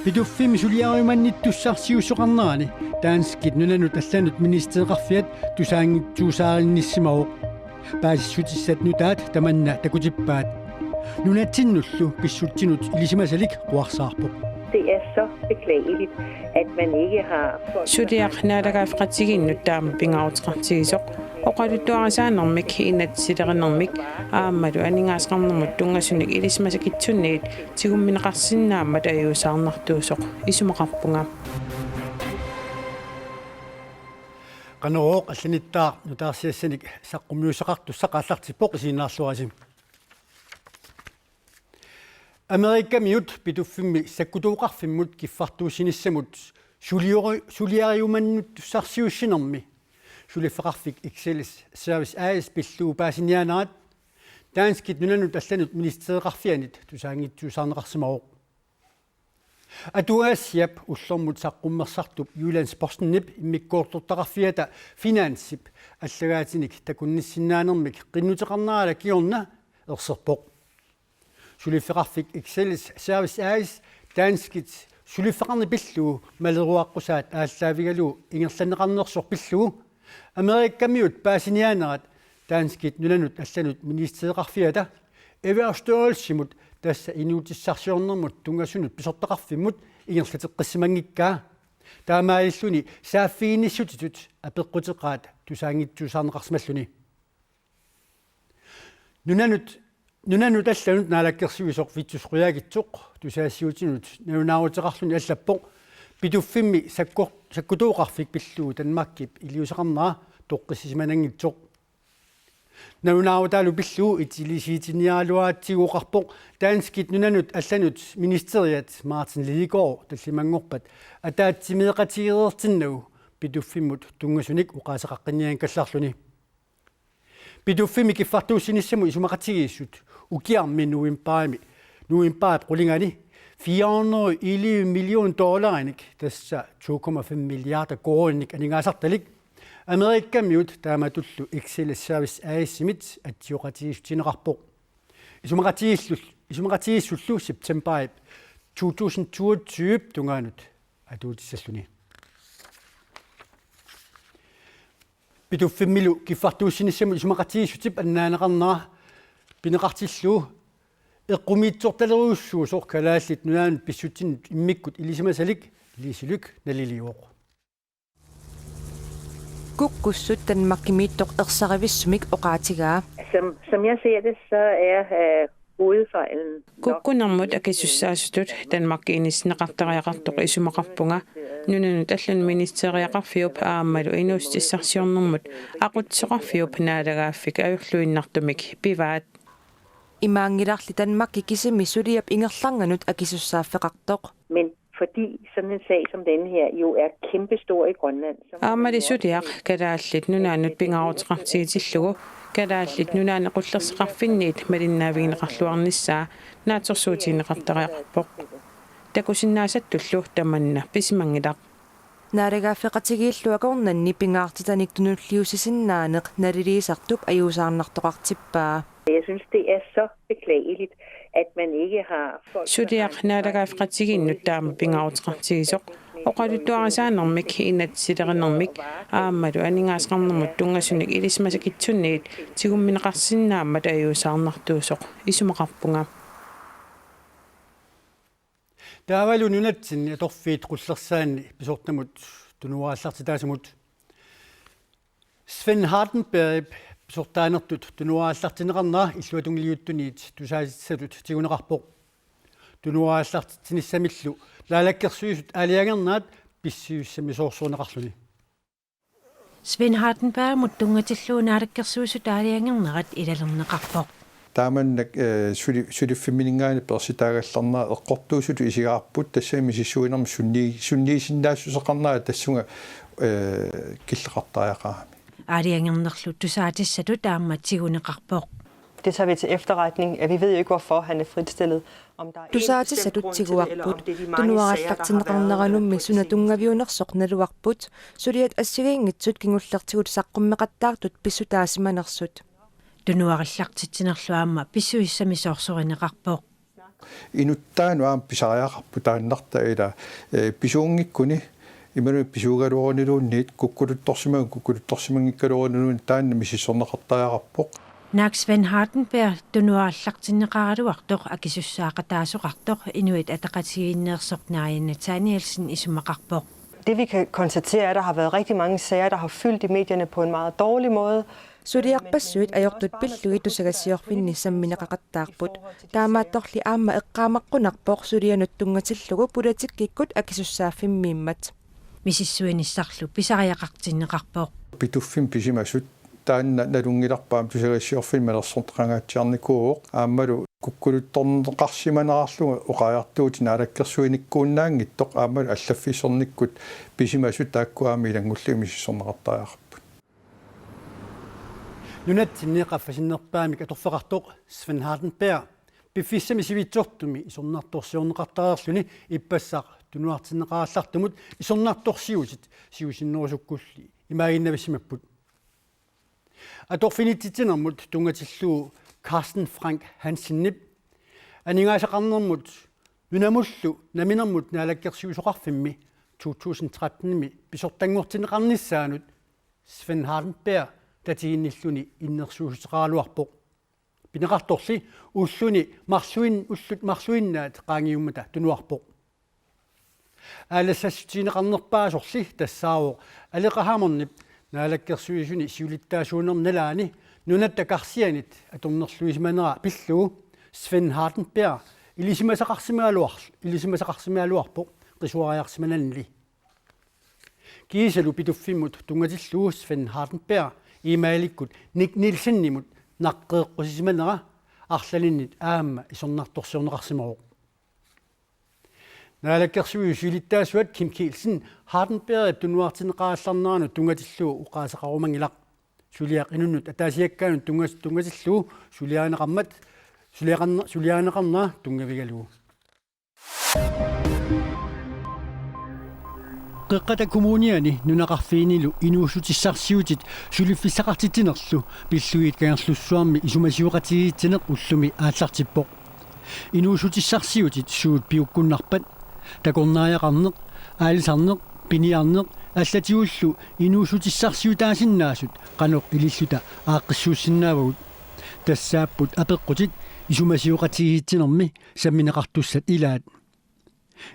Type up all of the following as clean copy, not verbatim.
Piduffim suliariumannittussarsiussoqarnerani taanskit nunanut allanut ministereqarfiat tusaangitsuusaarinnissimaru paasissutissat nutaat tamanna takutippaat nunatinnullu pissutsinut ilisimasalik quarsaarpoq. Det er så beklageligt, at man ikke har... Suliaqnaalaagaafqatiginnut taama pingaruteqartigisoq oqaluttuarasaannermik inatsilerenermik aammalu aningaasqarnermut tungasunik ilisimasakitsunniit tigummineqarsinnaammat ayuusaarnartuusoq isumaqarpunga qanerooq allanittaa nutaarsiassanik saqqummiussaqartussaqaallartippoq isiinnaarluasim Amerikamiut pituffimmi sakkutuuqarfimmut kiffartuusinissamut suliariumannut tussarsiussinermi sulifeqarfik Excelis service AS pilluu paasinianaat taanskit nunanut allanut ministereqarfianit tusaangitsuusaarneqarsimaruq atuaassiap ullormut saqqummersartup Jyllands-Postennip immikkuortortaqarfiata finanssip allagaatinik takunnissinaanermik qinnuteqarnaala kiorna erserpoq sulifeqarfik Excelis service AS taanskit sulifeqarni pilluu maleruaqqusaat ааllaавигалу ингерланеқарнерсор пиллуу Amerikamiut paasinianerat taanskit nunanut allanut ministereqarfiata эвэрстуалсимут тасса инуутиссарсиорнэрмут тунгассунут писортақарфиммут ингерлатеққиссимангиккаа таамааллуни сааффииниссутитут апеққутеқаат тусаангитсуусаарнеқарсималлуни нунанут алланут наалаккерсуисоқ витсусқуяагитсоқ тусаассиутинут нунаарутеқарлуни аллаппоқ питуффимми саккутууқарфик пиллуу танмаккип илиусеқарнаа тоққиссисиманангитсоқ нунааутаалу пиллуу итилисиитиниалуаатсигуоқарпоқ таанскит нунанут алланут министериат Мартин Lidegaard таллимангорпат атаатсимеэқатигеэртиннагу питуффиммут тунгасуник уқаасеқаққиниан каллаарлуни питуффими киффартууссиниссаму исумақатигииссут укиарми нуимпаап қулингани $411 million тасса 2,5 milliarder kronik анингаасарталик Amerikamiut taamatullu Excelis service AS-imit attiuqatigiissutineqarpoq isumaqatigissullu September 2022 tungaanut atuutissalluni pituffimmilu kiffartuussinissamu isumaqatigissutif annaaneqarnera pineqartillu eqqumiitsortaleruussuusoq kalaallit nunaanut pissutinut immikkut ilisimasalik liisiluk naliliuoq Kukkussut tanmakkimiittoq ersarivissumik oqaatigaa Som jeg ser det, så er hovedfejlen... Kukkunarmut akissussaasutut tanmakkiinisneqartariaqartoq isumaqarpunga nunanut allan ministeriaqarfiup aammalu inuustissarsiornermut aqutseqarfiup naalagaaffik ajulluinnartumik pivaat Imaangilarli tanmakki kisimi suliap ingerlanganut akisussaaffeqartoq Men fordi sådan en sag som denne her jo er kæmpestor i Grønland. Aamali suliaq kalaallit nunaanut pingaruteqartigitillugu kalaallit nunaanequllerseqarfinniit malinnaavigineqarluarnissaa naatersuutiineqartariaqarpoq takusinnaasаттуллу таманна писимангилақ Naarigaaffeqatigiilluakornanni pingaartitanik tunulliussisinnaaneq naliliisartup ajuusaarnartoqartippaa Jeg synes, det er så beklageligt, at man ikke har... Suliaq naalaagaafqatiginnut taama pingaruteqartigisoq oqaluttuarasaannermik inatsilerenermik aammalu aningaasqarnermut tungasunik ilisimasakitsunniit tigummineqarsinnaammat ayuusaarnartuusoq isumaqarpunga таавалу нунатсинни аторфиит qullersaanni pisortamut tunuaаллартитаасумут Sven Hardenberg pisortaanertut tunuaаллартинеқарнаа иллуатунгилиуттуниит тусаасиссалут тигунеқарпоқ tunuaаллартинissamillu лаалаккерсуисут аалиагернаат писсиуссами соорсуунеқарлуни Sven Hardenberg muttungатиллуунаараккерсуисут аалиангернерат илалернеқарпоқ тааманнак сулиффиминингаани перситаагалларнаа эққортуусуту исигаарпут тассаами сиссуинерм сунниисиннаассусеқарнаа тассунга киллеқартааяқаами аалиангернерлу тусаатиссату таамматсигунеқарпоқ Det tager vi til efterretning. Vi ved jo ikke, hvorfor han er fritstillet. Tusaatissatutiguarput tunuarallartineqarneranummi sunatungaviunersoq naluarput suliat assigiingitsut kingullertigut saqqummeqattaartut pissutaasimanersut tunuarallartitsinerluaamma pissuissami soorsorinneqarpoq инуттаану аам писариақарпу тааннарта ила писуунгиккуни иману писуугалуорнилуунниит куккулутторсимагиккалуорнилуун таанна мисиссорнеқартариақарпоқ Naak Sven Hardenberg tunuarlartinneqaruartoq akisussaaqqataasuqartoq inuit ataqatigiinneersornaari Nathanielsen isumaqarpoq. Det vi kan konstatere er, at der har været rigtig mange sager, der har fyldt i medierne på en meget dårlig måde. Suriarpassuit ajortut pillugi tusagasiorfinni sammineqaqattaarput taamaattorli aamma eqqaamaqqunarpoq sulianuttungatillugu pulatikkikkut akisussaaffimmiimmat Misissuinissarlu pisariaqartinneqarpoq. Pituffin pisimasut таанна налунгиларпаам тусагассиорфин малерсонтрангаатсиарникууоқ ааммалу куккулутторнеқарсиманерарлуга оқаяртуути наалаккерсуиниккууннаангиттоқ ааммалу аллаффиссорниккут писимасу тааккуаами илангулли мисиссорнеқартариақарпут нунатсиннеқаффасиннерпаамик аторфеқартоқ Sven Hardenberg пиффиссами сивитсортуми исорнарторсиорнеқартариарлуни иппассақ тунуартиннеқааллартумут исорнарторсиусит сиусиннерусуккулли имаагиннависсимаппут аторфинитситинермут тунгатиллуу Carsten Frank Hansen-nip анингаасақарнермут нунамуллу наминермут наалаккерсиусоқарфимми 2013-ми писортангуортинеқарниссаанут Sven Hardenberg татигинниллуни иннерсуусеқаралуарпоқ пинеқарторли уллуни уллут марсуиннаат qaangiummata тунуарпоқ аалассассутинеқарнерпаасорли тассаавоқ алеқаhaamornip наалаккерсуисуни сиулиттаасуунерналаани нунаттакарсианит аторнерлуисманера пиллуу Sven Hardenberg илисимасақарсимаалуарпо қисуариарсимананли кисалу питуффиммут тунгатиллуу Sven Hardenberg имааликкут Ник Нилсеннимут наққеэққусисиманера арлалиннит аама исорнарторсиорнеқарсимароқ наалаккерсуисуилиттаасуат Kim Kielsen Hardenberg тунуартинеқаалларнерану тунгатиллуу уқаасеқарумангилақ сулиақ инуннут атаасиаккаанут тунгатиллуу сулиаанеқарнаа тунгавигалуу qeqqata kommuniani nunaqarfiinillu inuussutissarsiutit suliffiссақартитинерлу пиллуит каерлуссуарми исумасиуқатигиитсинеқ уллуми ааллартиппоқ inuussutissarsiutit suut piukkunnarpat такорнааяқарнеқ аалисарнеқ пиниарнеқ аллатиуллу inuussutissarsiutaasиннаасут qaноқ илиллута ааққиссууссиннаавагут тассааппут апеққутит исумасиуқатигиитсинерми самминеқартуссат илаат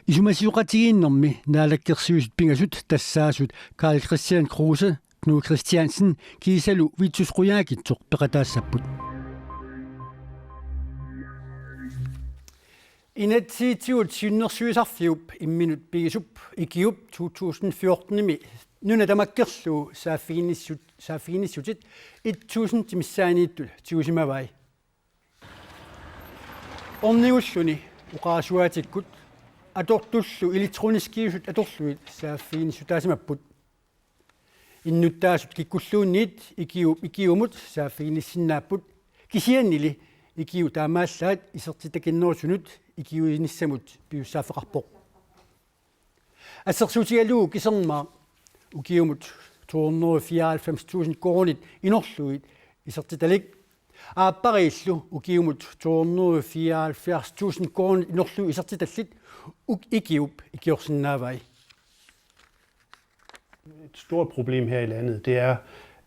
исумасиуқатигииннэрми наалаккерсиусит пингасут тассаасут Karl Christian Kruse Knud Christiansen кисалу витсусқуяакитсоқ пеқатаассаппут инатсиитиут синнерсуисарфиуп имминут пигисуп икиуп 2014-ми нуна тамаккерлуу сааффигиниссутит 1000 тимиссаанииттул тиусимавай орниуллуни уқаасуаатиккут атортуллу электронискиусут аторлуит сааффигиниссутаасимаппут иннуттаасут киккуллуунниит икиумут сааффигиниссиннааппут кисианнили икиу таамааллаат исертитакиннерусунут икиуиниссамут пиуссаафеқарпоқ ассерсуутигалуу кисермаа укиумут 294.000 коронит инерлуит исертиталик ааппарииллу укиумут 274.000 коронит инерлу исертиталлит икиуп икиорсиннаавай. Et stort problem her i landet, det er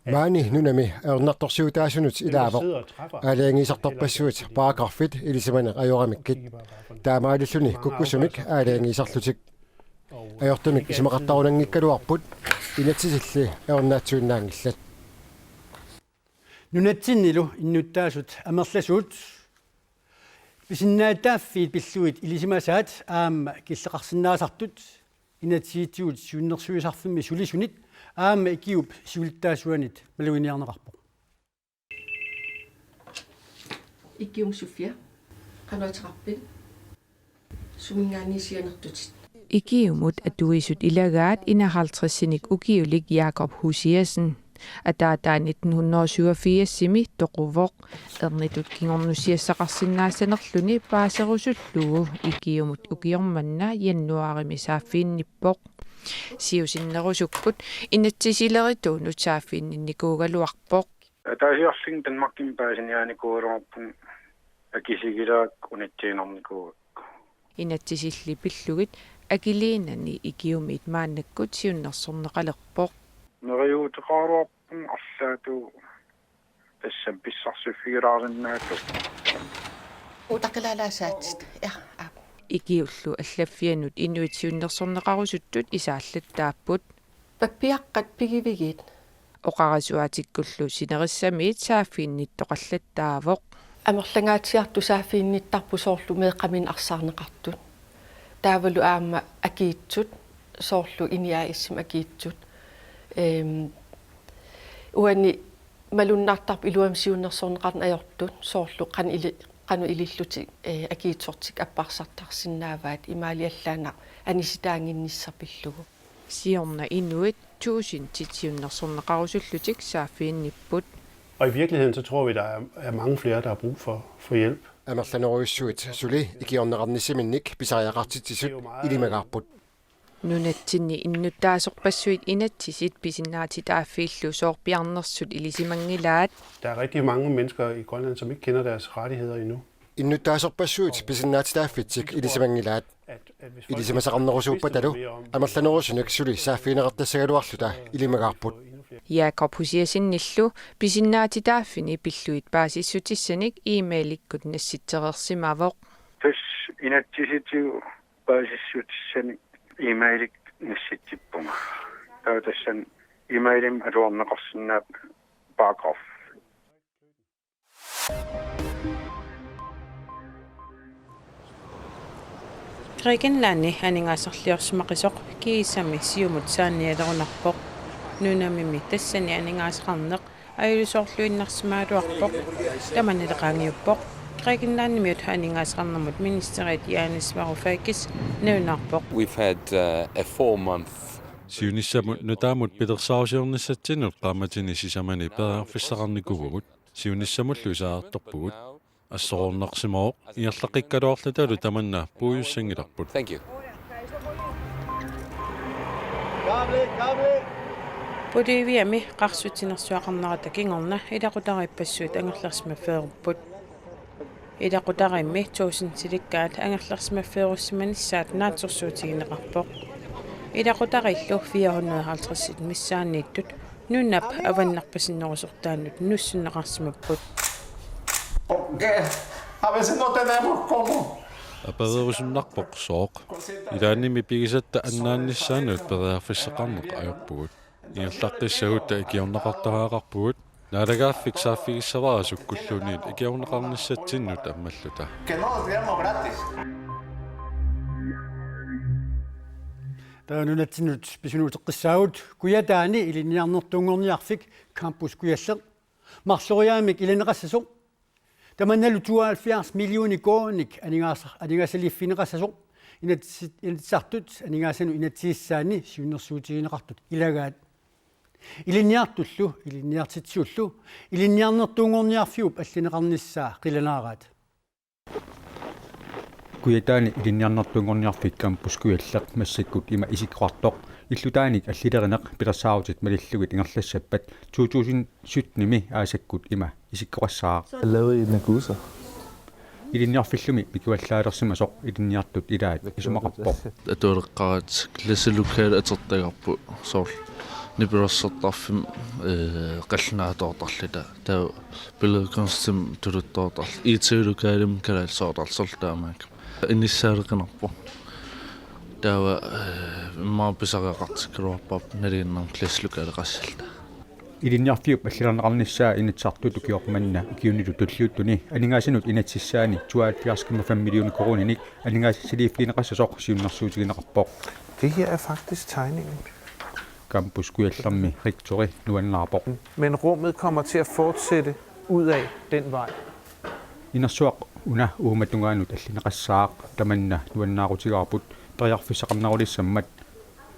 Maani nunami ernertorsuutaasunut ilaavoq aalaangiisartorpassuut paragraffit ilisimane ajoramikkit taamaalilluni kukkusumik aalaangiisarlutik ajortumik isimaqartarunangikkaluarput inatsisilli ernaatsuunnaangillat nunatsinnilu innuttaasut amerlasuut pisinnaataaffiit pilluit ilisimasaat aamma killeqarsinnaasartut inatsiitiut suunnersuisarfimmi sulisunit аама икиуп сивилтаасуанит малуиниарнеқарпо икиум суфия канаатеқарпит сумингаанисианертутит икиумут атуисут илагаат 51-синик укиулик Jakob Husiasen атаатаа 1987-сими тоқувоқ ернитут кингорнусиассақарсинаассанерлүни паасерусуллугу икиумут укиорманна яннуарими сааффиинниппоқ сиусиннерусуккут инатсисилериту нутсааффиинникуугалуарпоқ таасиарлин танмарким паасиниааникуулерпун акисигилаак унитсиинэрникуу Inatsisilli pillugit akiliinani ikiumit maannakkut siunnersorneqalerpoq. мериуутеқаруарпун арлаату тассам писсарсуффигилаариннаату Utaqilalaasaatit. Ikiullu allaffianut inuitsiunnersorneqarusuttut isaallattaapput. Pappiaqqat pigivigit. Oqarasuatikkullu sinerissamiit saaffiinnittoqallattaavoq. Амерлангаатиарту саафиинниттарпу соорлу меэқамин арсаарнеқартут. Таавалу аама акиитсут соорлу иниааиссим акиитсут. Уани малуннаартарп илуамсиуннерсорнеқарн аёртут соорлу qaну ililluti akiitsortik apparsartarsinnaavaat imaaliallaana anisitaanginnissarpillugu Siorna inuit tusin titiunnersorneqarusullutik saaffiinnipput. Og i virkeligheden så tror vi, der er mange flere, der har brug for hjælp. Амерланеруйссуит сули икиорнеқарниссиминник писариақартитсисут илимагаарпут. Nunatsinni innuttaasorpassuit inatsisit pisinnaatitaaffииллу soorpiarnersut ilisimanggilaat. Der er rigtig mange mennesker i Grønland, som ikke kender deres rettigheder endnu. Innuttaasorpassuit pisinnaatitaaffitsik ilisimanggilaat. Ilisimasaqarnerusuuppatalu амерланеруусунак сули сааффиинеқартассагалуарлута илимагаарпут. Jakob husiasinnillu pisinnaatitaaffini pilluit paasissutissаник emailikkut nassittereersimavoq. тус инатсиситигу паасиссутиссаник имейлик насситтиппунга таатассан имейлим алуарнеқарсинаап параграф Grækenlandi aningaasarliorsimaqisоq kiisami siumut saannialerunarpoq nunamimi tassani aningaasqarneq ayulusorluinnarsimaaluarpoq tamanaleqaangiuppoq Grækenlandimiut aningaasqarnermut ministeriet Yanis Varoufakis neunarpoq. We've had a 4-month Siunissamut nutaamut pidersaarsiornissatsinut qaamatini sisamani peerfissaqarnikuvugut siunissamullu isaartorpugut ассоорнарсимаоқ иарлақиккалуарлуталу таманна пуйуссангиларпут. Thank you. Pudiviami qarsutinnersuaqarnarata kingorna ilaqutarippassuut angerlarsmaffeerupпут. Ilaqutarimmi tuusin silikkaat angerlarsmaffeerussimanisaat naatsorsuutigineqarpoq. Ilaqutarillu 450 missaanniittut nunnap avannarpasinnerusortaannut nussunneqarsimapput. A veces no tenemos cómo. Apaderusunnarpoq sooq ilaannimi pigisatta annaannissaanut pereerfissaqarneq ajorpugut iallaqissagutta ikiorneqartaraaqarpugut naalagaaffik saaffigissavara sukkulluuniit ikiorneqarnissatsinnut ammalluta Que no los dieron gratis. таанунатсинут писунуутеққиссаагут куятаани илинниарнертунгорниарфик кампус куяллеқ марсориаамик илинеқассасоқ таманналу 72 миллиони кооник анингаасалиффинеқассасоқ инатсартут анингаасану инатсииссаани сиуннерсуутигинеқартут илагаат илинниартуллу илинниартитсууллу илинниарнертунгорниарфиуп аллинеқарниссаа қиланаараат куятаани илинниарнертунгорниарфик кампус куяллеқ массаккут има исикқартоқ иллутааник аллилеринеқ пилерсаарутит малиллугит ингерлассаппат 2007 ними аасаккут има исиккорассаа лави накуса илинниарфиллуми пикуаллаалерсимасоқ илинниартут илаат исумақарпоқ атуалеққарат классалукаал атертагарпу соор ниберсертарфим қаллнаатортарлута таа билерконстим тулуттоортар итсуулукаалим калаалсоортарлсортаамаак инниссаалеқинарпу таа маа писареқартиккеруарпап налииннам класслукаалеқассалта илинниарфиуп аллилернеқарниссаа инатсартуту киорманна киунилу туллиуттуни анингаасинут инатсиссаани 72,5 миллион корониник анингаасилииффинеқассасоқ сиуннэрсуутигинеқарпоқ. Det her er faktisk tegningen. Campus kujallammi rektori nuannaarpoq. Men rummet kommer til at fortsætte ud af den vej. Inassuaq una uumatungaanut allineqassaaq tamanna nuannaarutigаарput periarfissaqarnarulissammat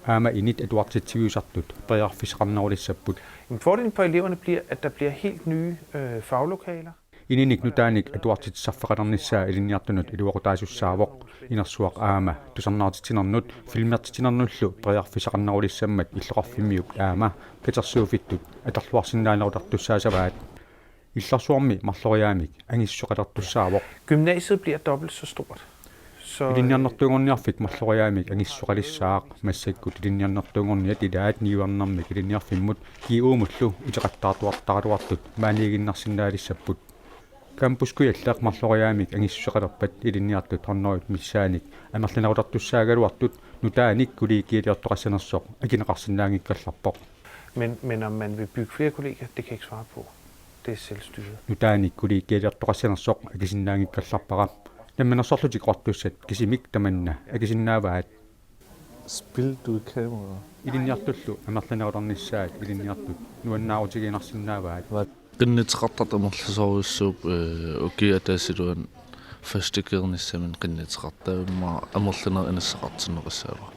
aama init atuartitsiviusartut periarfissaqarnarulissapput. Fordelen for eleverne bliver, at der bliver helt nye faglokaler. Ininik nutaanik atuartitsarfaqalernissaa ilinniartunut iluaqutaasussaavoq inarsuaq aama tusarnaartitinernut filmiartitinernullu periarfissaqarnarulissammat illeqarfimmiuk aama katersuufittut atarluarsinnaanerutartussaasavaat илларсуарми марлориаамик ангиссоқалертуссаавоқ. Gymnasiet bliver dobbelt så stort. Så илинниарнэртунгорниарфик марлориаамик ангиссоқалиссаақ массаккут илинниарнэртунгорниат илаат ниуарнармик илинниарфиммут киуумуллу утеқаттаартуартаруартут маанигиннарсинаалиссаппут кампускуяллаақ марлориаамик ангиссоқалерпат илинниартут хорнорит миссааник амерлинерулартуссаагалуартут нутааник куликиилиортоқассанерсоқ акинеқарсинаангиккалларпоқ. Men om man vil bygge flere kollegier, det kan jeg ikke svare på. Det er selvstyret. нутааник куликиилиортоқассанерсоқ акисиннаангиккалларпара намманерсорлутик қортуссат кисимик таманна акисиннааваат Spil du i kamera? илинниартуллу амерлинеруларниссаат илинниартут нуаннаарутигинарсинааваат qinniteqartat amorlusoriussuup ukiataasiluan fastikernissaamin qinniteqartaavimma amorluner inassaqartineqassaava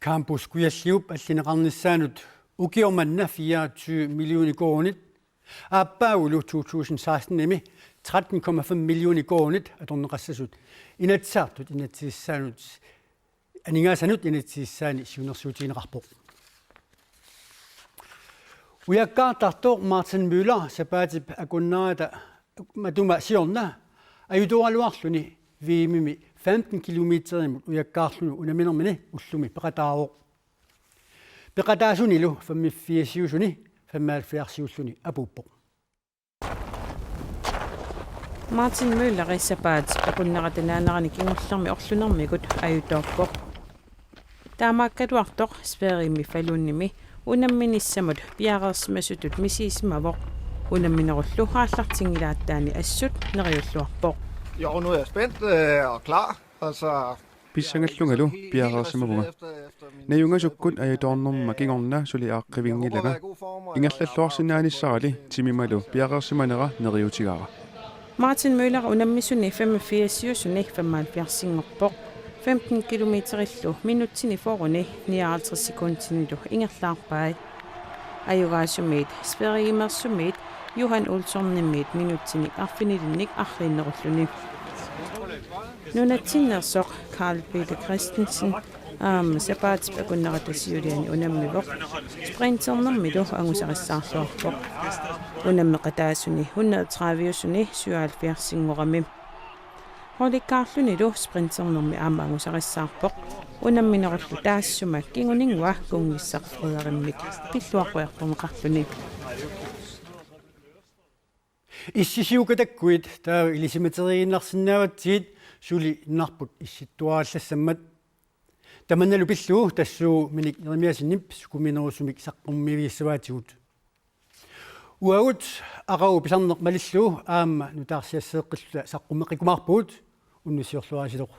campus kujalliup allineqarnissaanut ukiormanna 24 millioner kroner aappaaulu 2016 nimi 13,5 millioner kroner atorneqassasut inatssaartut inatsiissaanut aningasanut inatsiissaani siunersuutigineqarpoq ujakkaartartoq Martin Müller sapaatip akunnaata matuma siorna ayutualuarluni viimimi 15 kilometerimut ujakkaarlunu unaminermini ullumi peqataaroq peqataasunilu 45siusuni 75siulluni apuppoq Martin Müller sapaatip akunnaratanaanarani kingullermi orlunermigut ayutoorpoq taamaakkaluartoq sfeerimi falunnimi unamminissamut piaqersmasutut misiismavoq unamminerullu haallartingilaattaani assut neriulluarpoq. Jo, nu er jeg spændt og klar. Altså Pissangallugalu piaqersamavuga. Najungasukkut ajatoornerma kingorna suliaaqqivinggilaga. Ingerlalluarsinnaanissarali timimalu piaqersimanera neriutigaara. Martin Müller unammisuni 85siusuni 75singorpoq 15 kilometerillu minuttini foruni 59 sekundtinilu ingerlaarpaat ayugaasumit sverigimersumit Johan Olssonnimit minuttini arfinilinnik arrinnerulluni nunatsinnersoq Karl Peter Christensen sapaatip akunneratasiuliani unammivoq sprinternermilu angusarissаарluarpoq unammeqataasuni 130usuni 77 singorami Holikkaarlunilu sprinternermi aamaangusarissаарpoq unamminerullu taassuma kinguningua kungissarfriarimmik pilluarpuertorneqarluni issisiukatakkuit taa ilisimateriinnersinnaavatsiit suli narput issittuaallassammat tamannalu pilluu tassuu minik irimiasinip sukuminerusumik saqqummiviissavaatigut uagut aqau pisarneqmalillu aamma nutaarsiasseeqqilla saqqummeqikumaarpuut unnusiorluaasiloq